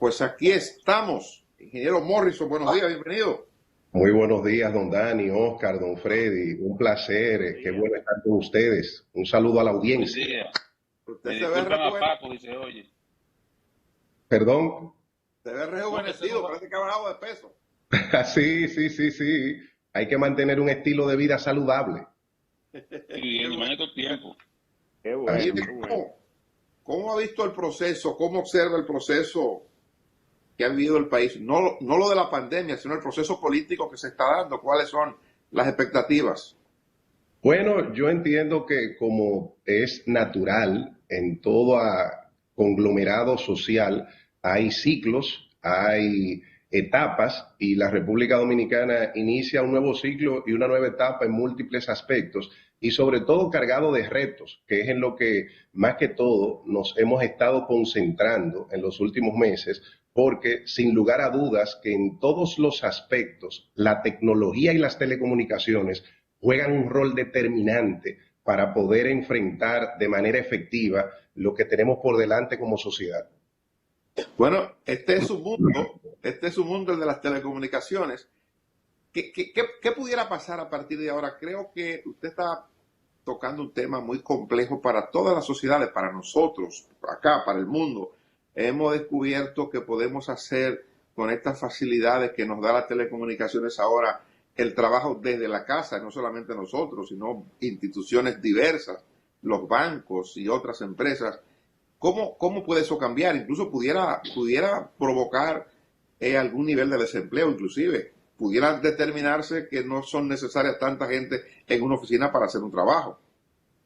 Pues aquí estamos. Ingeniero Morrison, buenos días, bienvenido. Muy buenos días, don Dani, Oscar, don Freddy. Un placer. Qué bueno estar con ustedes. Un saludo a la Buen audiencia. día. Usted Me se ve disculpan a rejuvenecido, Paco, dice, oye. Perdón. se ve No, que rejuvenecido, parece que ha bajado de peso. Sí, sí, sí, sí. Hay que mantener un estilo de vida saludable. Sí, Qué bien, y más bueno. en estos tiempos. Qué Así. bueno, Mire, qué bueno. ¿cómo ha visto el proceso? ¿Cómo observa el proceso que ha vivido el país? No lo de la pandemia, sino el proceso político que se está dando. ¿Cuáles son las expectativas? Bueno, yo entiendo que como es natural en todo conglomerado social, hay ciclos, hay etapas y la República Dominicana inicia un nuevo ciclo y una nueva etapa en múltiples aspectos y sobre todo cargado de retos, que es en lo que más que todo nos hemos estado concentrando en los últimos meses, porque sin lugar a dudas que en todos los aspectos la tecnología y las telecomunicaciones juegan un rol determinante para poder enfrentar de manera efectiva lo que tenemos por delante como sociedad. Bueno, este es su mundo, el de las telecomunicaciones. ¿Qué pudiera pasar a partir de ahora? Creo que usted está tocando un tema muy complejo para todas las sociedades, para nosotros, acá, para el mundo. Hemos descubierto que podemos hacer con estas facilidades que nos da las telecomunicaciones ahora el trabajo desde la casa, no solamente nosotros, sino instituciones diversas, los bancos y otras empresas. ¿Cómo puede eso cambiar? Incluso pudiera provocar algún nivel de desempleo, inclusive. Pudiera determinarse que no son necesarias tanta gente en una oficina para hacer un trabajo.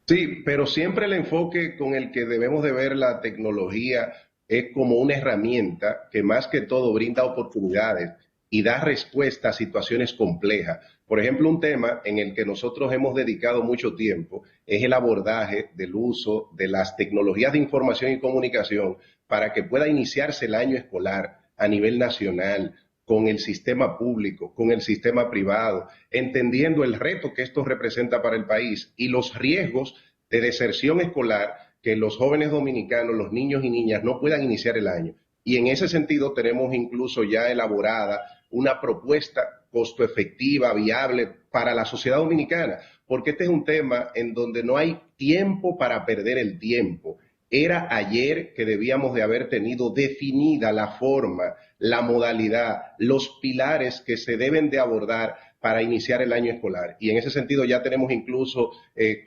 Sí, pero siempre el enfoque con el que debemos de ver la tecnología es como una herramienta que más que todo brinda oportunidades y da respuesta a situaciones complejas. Por ejemplo, un tema en el que nosotros hemos dedicado mucho tiempo es el abordaje del uso de las tecnologías de información y comunicación para que pueda iniciarse el año escolar a nivel nacional con el sistema público, con el sistema privado, entendiendo el reto que esto representa para el país y los riesgos de deserción escolar que los jóvenes dominicanos, los niños y niñas no puedan iniciar el año. Y en ese sentido tenemos incluso ya elaborada una propuesta costo efectiva, viable para la sociedad dominicana, porque este es un tema en donde no hay tiempo para perder el tiempo. Era ayer que debíamos de haber tenido definida la forma, la modalidad, los pilares que se deben de abordar para iniciar el año escolar. Y en ese sentido ya tenemos incluso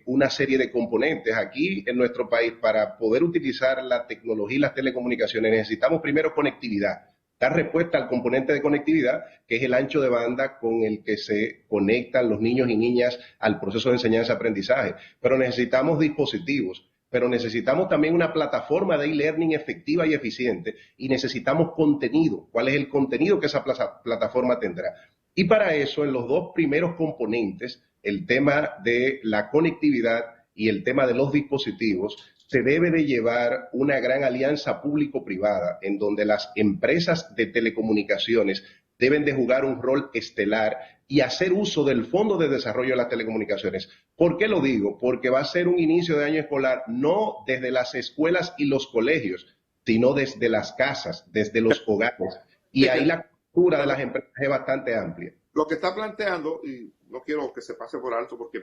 una serie de componentes aquí en nuestro país para poder utilizar la tecnología y las telecomunicaciones. Necesitamos primero conectividad, dar respuesta al componente de conectividad, que es el ancho de banda con el que se conectan los niños y niñas al proceso de enseñanza-aprendizaje. Pero necesitamos dispositivos, pero necesitamos también una plataforma de e-learning efectiva y eficiente y necesitamos contenido. ¿Cuál es el contenido que esa plataforma tendrá? Y para eso, en los dos primeros componentes, el tema de la conectividad y el tema de los dispositivos, se debe de llevar una gran alianza público-privada en donde las empresas de telecomunicaciones deben de jugar un rol estelar y hacer uso del Fondo de Desarrollo de las Telecomunicaciones. ¿Por qué lo digo? Porque va a ser un inicio de año escolar no desde las escuelas y los colegios, sino desde las casas, desde los hogares. Y ahí la cultura de las empresas es bastante amplia. Lo que está planteando, y no quiero que se pase por alto porque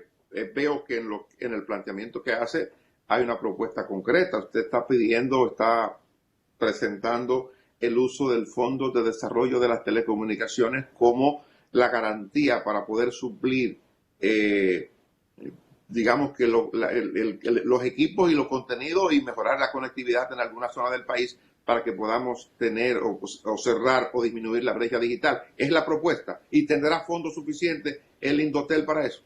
veo que en el planteamiento que hace hay una propuesta concreta. Usted está está presentando el uso del Fondo de Desarrollo de las Telecomunicaciones como la garantía para poder suplir, digamos que los equipos y los contenidos y mejorar la conectividad en alguna zona del país para que podamos tener o cerrar o disminuir la brecha digital. Es la propuesta. ¿Y tendrá fondos suficientes el Indotel para eso?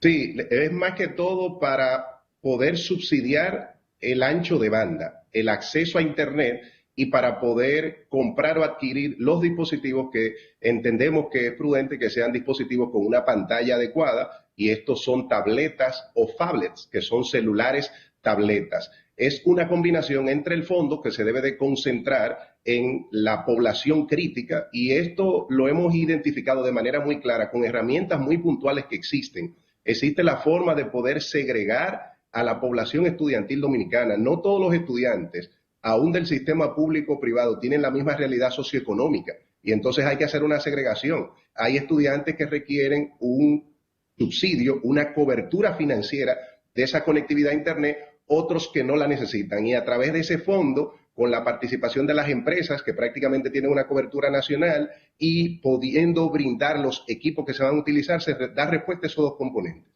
Sí, es más que todo para poder subsidiar el ancho de banda, el acceso a Internet y para poder comprar o adquirir los dispositivos que entendemos que es prudente que sean dispositivos con una pantalla adecuada y estos son tabletas o phablets, que son celulares tabletas. Es una combinación entre el fondo que se debe de concentrar en la población crítica y esto lo hemos identificado de manera muy clara con herramientas muy puntuales que existen. Existe la forma de poder segregar a la población estudiantil dominicana. No todos los estudiantes aún del sistema público-privado, tienen la misma realidad socioeconómica. Y entonces hay que hacer una segregación. Hay estudiantes que requieren un subsidio, una cobertura financiera de esa conectividad a Internet, otros que no la necesitan. Y a través de ese fondo, con la participación de las empresas que prácticamente tienen una cobertura nacional y pudiendo brindar los equipos que se van a utilizar, se da respuesta a esos dos componentes.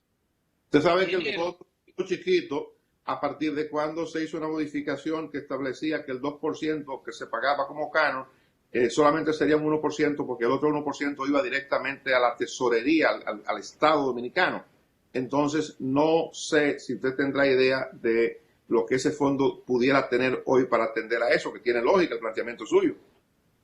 Usted sabe que el costo chiquito, a partir de cuando se hizo una modificación que establecía que el 2% que se pagaba como canon solamente sería un 1%, porque el otro 1% iba directamente a la tesorería, al Estado dominicano. Entonces, no sé si usted tendrá idea de lo que ese fondo pudiera tener hoy para atender a eso, que tiene lógica el planteamiento suyo.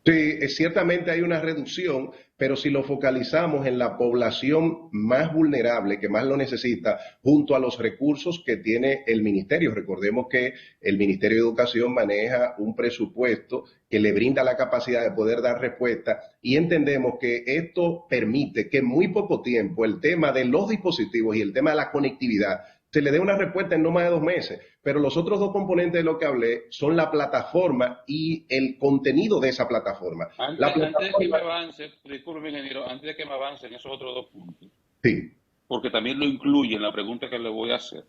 Sí, ciertamente hay una reducción, pero si lo focalizamos en la población más vulnerable, que más lo necesita, junto a los recursos que tiene el ministerio. Recordemos que el Ministerio de Educación maneja un presupuesto que le brinda la capacidad de poder dar respuesta y entendemos que esto permite que en muy poco tiempo el tema de los dispositivos y el tema de la conectividad se le dé una respuesta en no más de 2 meses. Pero los otros dos componentes de lo que hablé son la plataforma y el contenido de esa plataforma. Antes de que me avance, disculpe, ingeniero, antes de que me avance en esos otros 2 puntos, sí, porque también lo incluye en la pregunta que le voy a hacer,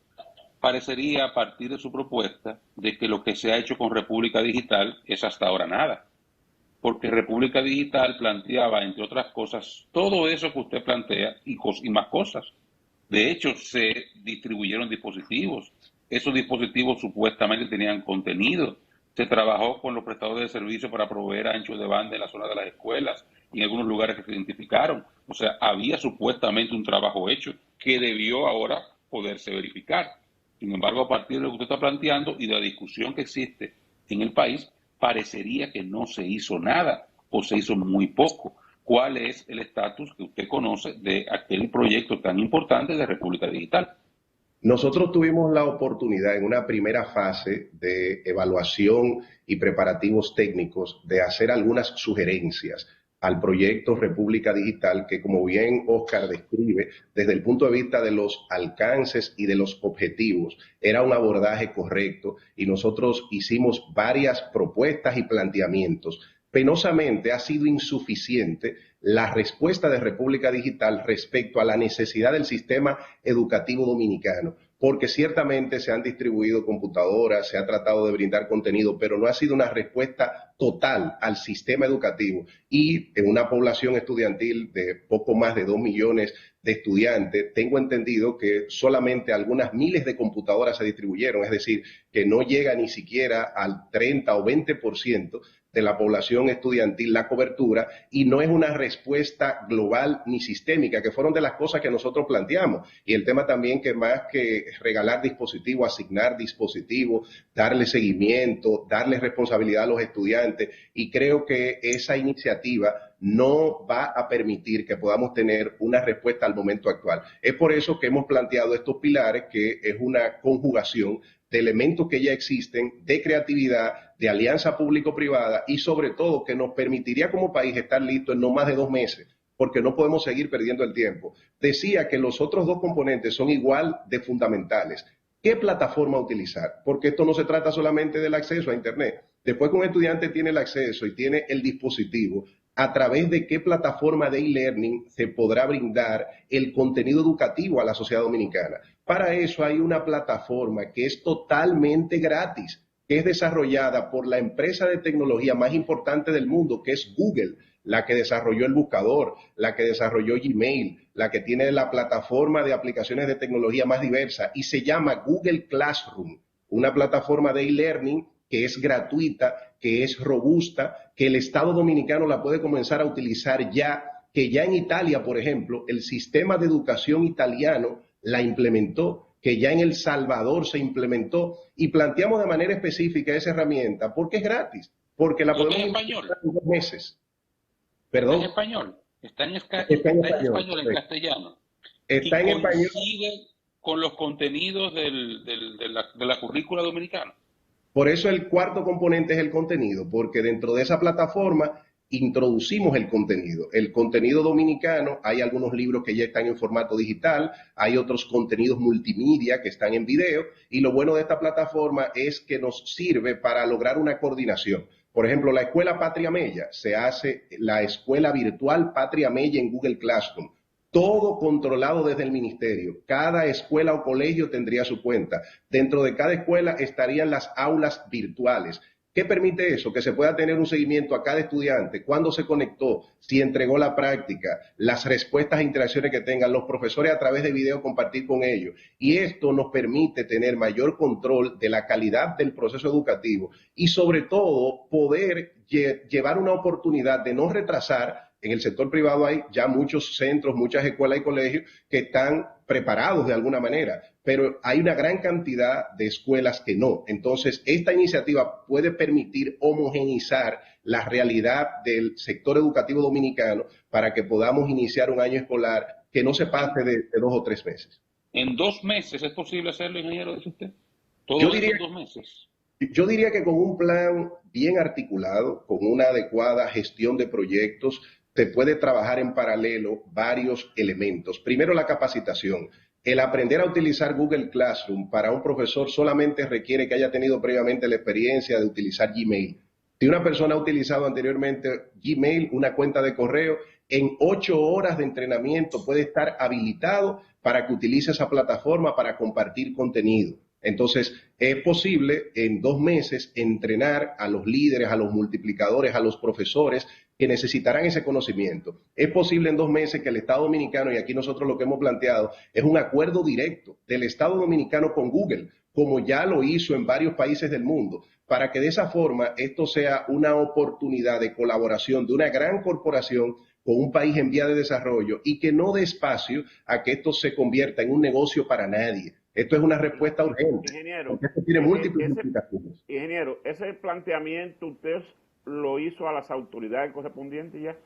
parecería a partir de su propuesta de que lo que se ha hecho con República Digital es hasta ahora nada. Porque República Digital planteaba, entre otras cosas, todo eso que usted plantea y más cosas. De hecho, se distribuyeron dispositivos. Esos dispositivos supuestamente tenían contenido. Se trabajó con los prestadores de servicios para proveer anchos de banda en la zona de las escuelas y en algunos lugares que se identificaron. O sea, había supuestamente un trabajo hecho que debió ahora poderse verificar. Sin embargo, a partir de lo que usted está planteando y de la discusión que existe en el país, parecería que no se hizo nada o se hizo muy poco. ¿Cuál es el estatus que usted conoce de aquel proyecto tan importante de República Digital? Nosotros tuvimos la oportunidad en una primera fase de evaluación y preparativos técnicos de hacer algunas sugerencias al proyecto República Digital que, como bien Oscar describe, desde el punto de vista de los alcances y de los objetivos, era un abordaje correcto y nosotros hicimos varias propuestas y planteamientos. Penosamente ha sido insuficiente la respuesta de República Digital respecto a la necesidad del sistema educativo dominicano, porque ciertamente se han distribuido computadoras, se ha tratado de brindar contenido, pero no ha sido una respuesta total al sistema educativo. Y en una población estudiantil de poco más de 2 millones de estudiantes, tengo entendido que solamente algunas miles de computadoras se distribuyeron, es decir, que no llega ni siquiera al 30 o 20% de la población estudiantil la cobertura, y no es una respuesta global ni sistémica, que fueron de las cosas que nosotros planteamos. Y el tema también que más que regalar dispositivos, asignar dispositivos, darle seguimiento, darle responsabilidad a los estudiantes, y creo que esa iniciativa no va a permitir que podamos tener una respuesta al momento actual. Es por eso que hemos planteado estos pilares, que es una conjugación de elementos que ya existen, de creatividad, de alianza público-privada y sobre todo que nos permitiría como país estar listos en no más de 2 meses, porque no podemos seguir perdiendo el tiempo. Decía que los otros dos componentes son igual de fundamentales. ¿Qué plataforma utilizar? Porque esto no se trata solamente del acceso a Internet. Después que un estudiante tiene el acceso y tiene el dispositivo, a través de qué plataforma de e-learning se podrá brindar el contenido educativo a la sociedad dominicana. Para eso hay una plataforma que es totalmente gratis, que es desarrollada por la empresa de tecnología más importante del mundo, que es Google, la que desarrolló el buscador, la que desarrolló Gmail, la que tiene la plataforma de aplicaciones de tecnología más diversa, y se llama Google Classroom, una plataforma de e-learning que es gratuita, que es robusta, que el Estado dominicano la puede comenzar a utilizar ya, que ya en Italia, por ejemplo, el sistema de educación italiano la implementó, que ya en El Salvador se implementó, y planteamos de manera específica esa herramienta porque es gratis, porque la podemos implementar en 2 meses. ¿Perdón? ¿Está en español? ¿Está en español, en castellano? Está en español. ¿Coincide con los contenidos de la currícula dominicana? Por eso el cuarto componente es el contenido, porque dentro de esa plataforma introducimos el contenido. El contenido dominicano, hay algunos libros que ya están en formato digital, hay otros contenidos multimedia que están en video, y lo bueno de esta plataforma es que nos sirve para lograr una coordinación. Por ejemplo, la escuela Patria Mella, se hace la escuela virtual Patria Mella en Google Classroom. Todo controlado desde el ministerio. Cada escuela o colegio tendría su cuenta. Dentro de cada escuela estarían las aulas virtuales. ¿Qué permite eso? Que se pueda tener un seguimiento a cada estudiante, cuándo se conectó, si entregó la práctica, las respuestas e interacciones que tengan los profesores a través de video, compartir con ellos. Y esto nos permite tener mayor control de la calidad del proceso educativo y sobre todo poder llevar una oportunidad de no retrasar. En el sector privado hay ya muchos centros, muchas escuelas y colegios que están preparados de alguna manera, pero hay una gran cantidad de escuelas que no. Entonces, esta iniciativa puede permitir homogeneizar la realidad del sector educativo dominicano para que podamos iniciar un año escolar que no se pase de 2 o 3 meses. ¿En 2 meses es posible hacerlo, ingeniero, dice usted? ¿Todo Yo eso diría, en 2 meses? yo diría que con un plan bien articulado, con una adecuada gestión de proyectos, se puede trabajar en paralelo varios elementos. Primero, la capacitación. El aprender a utilizar Google Classroom para un profesor solamente requiere que haya tenido previamente la experiencia de utilizar Gmail. Si una persona ha utilizado anteriormente Gmail, una cuenta de correo, en 8 horas de entrenamiento puede estar habilitado para que utilice esa plataforma para compartir contenido. Entonces, es posible en 2 meses entrenar a los líderes, a los multiplicadores, a los profesores que necesitarán ese conocimiento. Es posible en 2 meses que el Estado Dominicano, y aquí nosotros lo que hemos planteado, es un acuerdo directo del Estado Dominicano con Google, como ya lo hizo en varios países del mundo, para que de esa forma esto sea una oportunidad de colaboración de una gran corporación con un país en vía de desarrollo y que no dé espacio a que esto se convierta en un negocio para nadie. Esto es una respuesta urgente, Ingeniero, porque esto tiene múltiples implicaciones. ingeniero, ese planteamiento usted lo hizo a las autoridades correspondientes ya.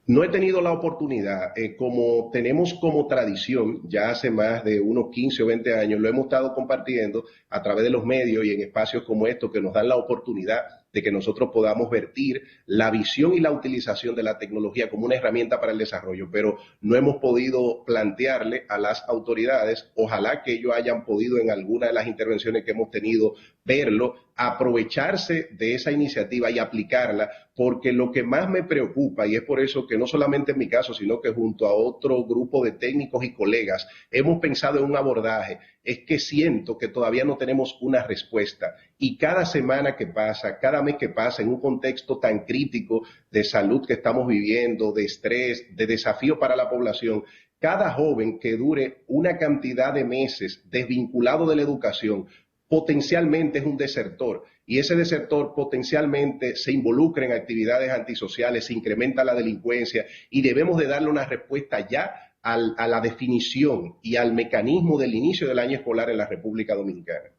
No he tenido la oportunidad, como tenemos como tradición, ya hace más de unos 15 o 20 años, lo hemos estado compartiendo a través de los medios y en espacios como estos que nos dan la oportunidad de que nosotros podamos vertir la visión y la utilización de la tecnología como una herramienta para el desarrollo, pero no hemos podido plantearle a las autoridades, ojalá que ellos hayan podido en alguna de las intervenciones que hemos tenido verlo, aprovecharse de esa iniciativa y aplicarla, porque lo que más me preocupa, y es por eso que no solamente en mi caso, sino que junto a otro grupo de técnicos y colegas hemos pensado en un abordaje, es que siento que todavía no tenemos una respuesta. Y cada semana que pasa, cada mes que pasa, en un contexto tan crítico de salud que estamos viviendo, de estrés, de desafío para la población, cada joven que dure una cantidad de meses desvinculado de la educación, potencialmente es un desertor, y ese desertor potencialmente se involucra en actividades antisociales, se incrementa la delincuencia, y debemos de darle una respuesta ya a la definición y al mecanismo del inicio del año escolar en la República Dominicana.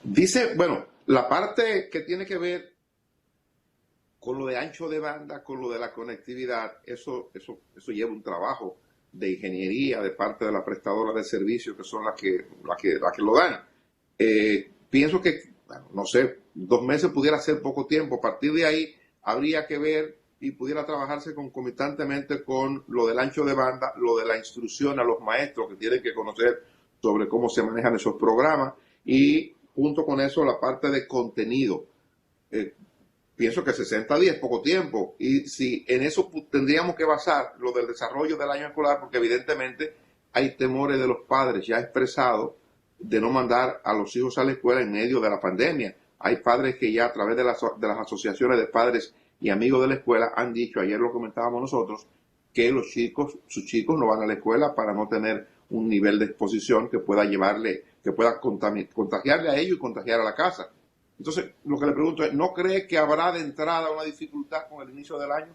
Dice, bueno, la parte que tiene que ver con lo de ancho de banda, con lo de la conectividad, eso lleva un trabajo de ingeniería de parte de la prestadora de servicios, que son las que lo dan. Pienso que, bueno, no sé, 2 meses pudiera ser poco tiempo. A partir de ahí habría que ver y pudiera trabajarse concomitantemente con lo del ancho de banda, lo de la instrucción a los maestros que tienen que conocer sobre cómo se manejan esos programas, y junto con eso la parte de contenido. Pienso que 60 días es poco tiempo, y si en eso tendríamos que basar lo del desarrollo del año escolar, porque evidentemente hay temores de los padres ya expresados de no mandar a los hijos a la escuela en medio de la pandemia. Hay padres que ya a través de las asociaciones de padres y amigos de la escuela han dicho, ayer lo comentábamos nosotros, que sus chicos no van a la escuela para no tener un nivel de exposición que pueda contagiarle a ellos y contagiar a la casa. Entonces, lo que le pregunto es, ¿no cree que habrá de entrada una dificultad con el inicio del año?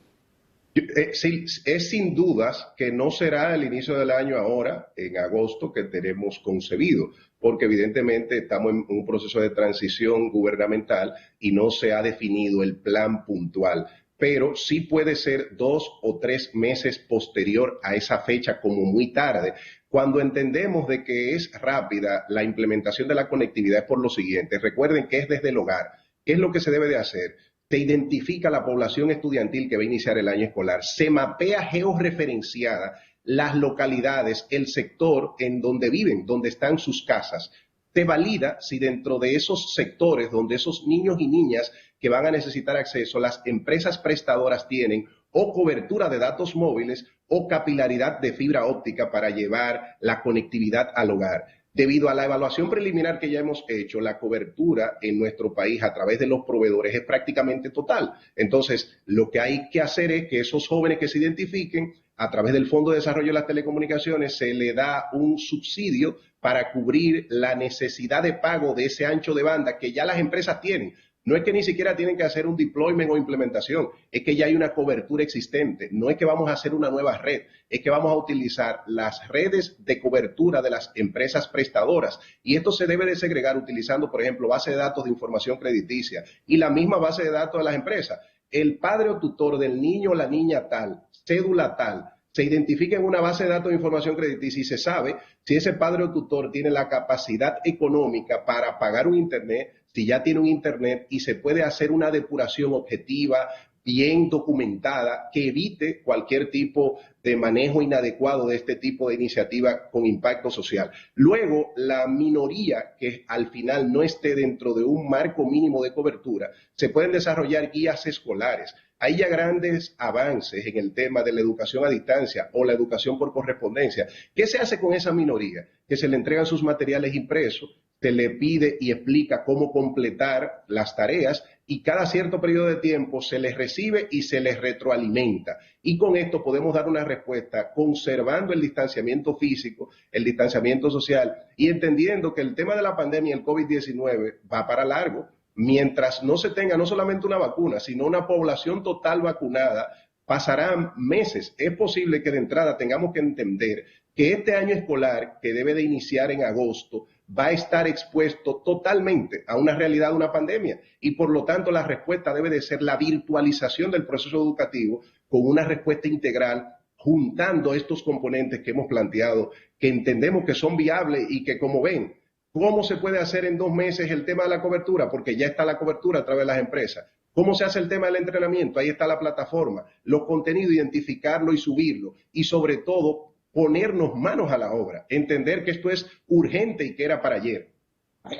Sí, es sin dudas que no será el inicio del año ahora, en agosto, que tenemos concebido, porque evidentemente estamos en un proceso de transición gubernamental y no se ha definido el plan puntual, pero sí puede ser 2 o 3 meses posterior a esa fecha, como muy tarde. Cuando entendemos de que es rápida la implementación de la conectividad es por lo siguiente. Recuerden que es desde el hogar. ¿Qué es lo que se debe de hacer? se identifica la población estudiantil que va a iniciar el año escolar, se mapea georreferenciada las localidades, el sector en donde viven, donde están sus casas. Se valida si dentro de esos sectores donde esos niños y niñas que van a necesitar acceso, las empresas prestadoras tienen o cobertura de datos móviles o capilaridad de fibra óptica para llevar la conectividad al hogar. Debido a la evaluación preliminar que ya hemos hecho, la cobertura en nuestro país a través de los proveedores es prácticamente total. Entonces, lo que hay que hacer es que esos jóvenes que se identifiquen, a través del Fondo de Desarrollo de las Telecomunicaciones, se le da un subsidio para cubrir la necesidad de pago de ese ancho de banda que ya las empresas tienen. No es que ni siquiera tienen que hacer un deployment o implementación, es que ya hay una cobertura existente. No es que vamos a hacer una nueva red, es que vamos a utilizar las redes de cobertura de las empresas prestadoras. Y esto se debe de segregar utilizando, por ejemplo, base de datos de información crediticia y la misma base de datos de las empresas. El padre o tutor del niño o la niña tal, cédula tal, se identifica en una base de datos de información crediticia y se sabe si ese padre o tutor tiene la capacidad económica para pagar un internet, si ya tiene un internet, y se puede hacer una depuración objetiva, bien documentada, que evite cualquier tipo de manejo inadecuado de este tipo de iniciativa con impacto social. Luego, la minoría que al final no esté dentro de un marco mínimo de cobertura, se pueden desarrollar guías escolares. Hay ya grandes avances en el tema de la educación a distancia o la educación por correspondencia. ¿Qué se hace con esa minoría? Que se le entregan sus materiales impresos, se le pide y explica cómo completar las tareas y cada cierto periodo de tiempo se les recibe y se les retroalimenta. Y con esto podemos dar una respuesta conservando el distanciamiento físico, el distanciamiento social y entendiendo que el tema de la pandemia, el COVID-19, va para largo. Mientras no se tenga no solamente una vacuna, sino una población total vacunada, pasarán meses. Es posible que de entrada tengamos que entender que este año escolar, que debe de iniciar en agosto, va a estar expuesto totalmente a una realidad de una pandemia y por lo tanto la respuesta debe de ser la virtualización del proceso educativo con una respuesta integral juntando estos componentes que hemos planteado, que entendemos que son viables y que, como ven, ¿cómo se puede hacer en 2 meses el tema de la cobertura? Porque ya está la cobertura a través de las empresas. ¿Cómo se hace el tema del entrenamiento? Ahí está la plataforma, los contenidos, identificarlo y subirlo y sobre todo ponernos manos a la obra, entender que esto es urgente y que era para ayer.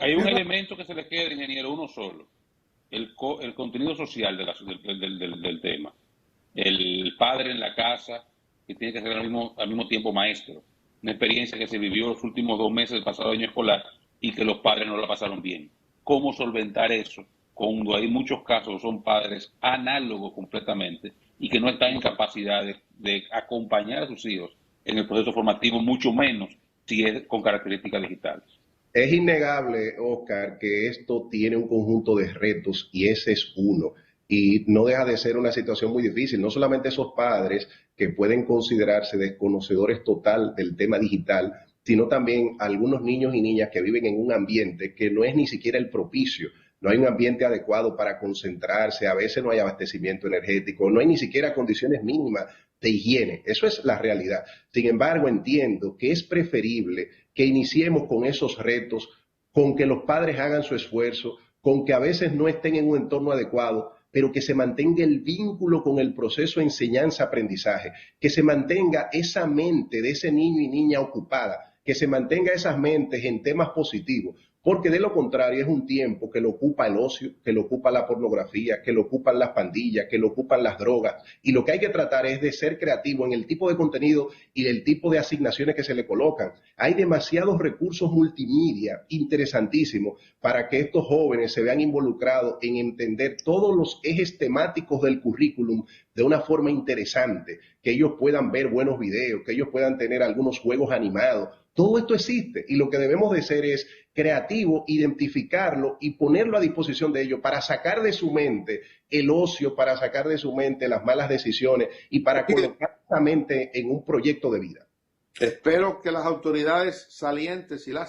Hay un elemento que se le queda, ingeniero, uno solo, el contenido social del tema. El padre en la casa, que tiene que ser al mismo tiempo maestro. Una experiencia que se vivió los últimos 2 meses del pasado año escolar y que los padres no la pasaron bien. ¿Cómo solventar eso cuando hay muchos casos son padres análogos completamente y que no están en capacidad de acompañar a sus hijos en el proceso formativo, mucho menos si es con características digitales? Es innegable, Oscar, que esto tiene un conjunto de retos y ese es uno. Y no deja de ser una situación muy difícil. No solamente esos padres que pueden considerarse desconocedores total del tema digital, sino también algunos niños y niñas que viven en un ambiente que no es ni siquiera el propicio. No hay un ambiente adecuado para concentrarse, a veces no hay abastecimiento energético, no hay ni siquiera condiciones mínimas de higiene. Eso es la realidad. Sin embargo, entiendo que es preferible que iniciemos con esos retos, con que los padres hagan su esfuerzo, con que a veces no estén en un entorno adecuado, pero que se mantenga el vínculo con el proceso de enseñanza-aprendizaje, que se mantenga esa mente de ese niño y niña ocupada, que se mantenga esas mentes en temas positivos, porque de lo contrario es un tiempo que lo ocupa el ocio, que lo ocupa la pornografía, que lo ocupan las pandillas, que lo ocupan las drogas, y lo que hay que tratar es de ser creativo en el tipo de contenido y el tipo de asignaciones que se le colocan. Hay demasiados recursos multimedia interesantísimos para que estos jóvenes se vean involucrados en entender todos los ejes temáticos del currículum de una forma interesante, que ellos puedan ver buenos videos, que ellos puedan tener algunos juegos animados. Todo esto existe y lo que debemos de ser es creativo, identificarlo y ponerlo a disposición de ellos para sacar de su mente el ocio, para sacar de su mente las malas decisiones y para colocar esa mente en un proyecto de vida. Espero que las autoridades salientes y las